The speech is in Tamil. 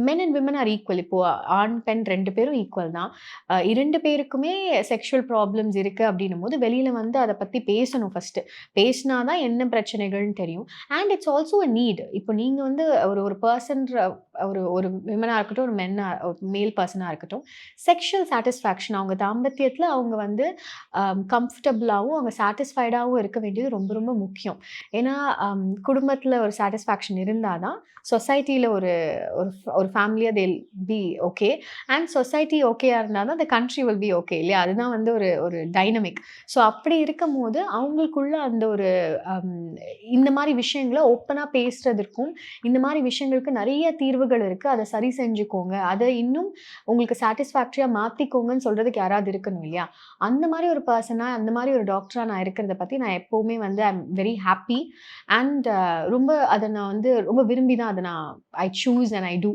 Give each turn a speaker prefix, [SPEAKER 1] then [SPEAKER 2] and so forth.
[SPEAKER 1] Men and women R equal. இப்போ ஆண், பெண் 2 பேரும் ஈக்குவல் தான். 2 பேருக்குமே செக்ஷுவல் ப்ராப்ளம்ஸ் இருக்கு அப்படின்னும்போது, வெளியில வந்து அத பத்தி பேசணும் ஃபர்ஸ்ட்டு. பேசினா தான் என்ன பிரச்சனைகள்னு தெரியும். And it's also a need. இப்போ நீங்க வந்து ஒரு ஒரு பெர்சன்ற ஒரு ஒரு விமனா இருக்கட்டும், ஒரு மென்னா மேல் பெர்சனா இருக்கட்டும், செக்ஷுவல் சாட்டிஸ்ஃபேக்ஷன் அவங்க தாம்பத்தியத்தில அவங்க வந்து கம்ஃபர்டபுளாவும், அவங்க சாட்டிஸ்ஃபைடாவும் இருக்க வேண்டியது ரொம்ப ரொம்ப முக்கியம். ஏன்னா, குடும்பத்தில ஒரு சாட்டிஸ்ஃபேக்ஷன் இருந்தா தான், சொசைட்டில ஒரு ஒரு ஒரு ஃபேமிலியா they'll be okay. And society ஓகேயா இருந்தா தான், the country will be okay இல்லையா? அதுதான் வந்து ஒரு ஒரு டைனமிக். ஸோ அப்படி இருக்கும்போது, அவங்களுக்குள்ள அந்த ஒரு அம் இந்த மாரி விஷயங்கள ஓப்பனா பேசுறதற்கும், இந்த மாரி விஷயங்களுக்கு நெறைய தீர்வுகள் இருக்கு. அத சரி செஞ்சுக்கோங்க. அத இன்னும் உங்களுக்கு சாட்டிஸ்ஃபேக்டரியா மாத்திக்கோங்கன்னு சொல்றதுக்கு யாராவது இருக்கணும் இல்லையா? அந்த மாரி ஒரு பெர்சனா, அந்த மாரி ஒரு டாக்டரா நான் இருக்கிறத பத்தி நான் எப்பவுமே வந்து I am very happy. And ரொம்ப அத நான் வந்து ரொம்ப விரும்பி தான் அத நான் I choose and I two.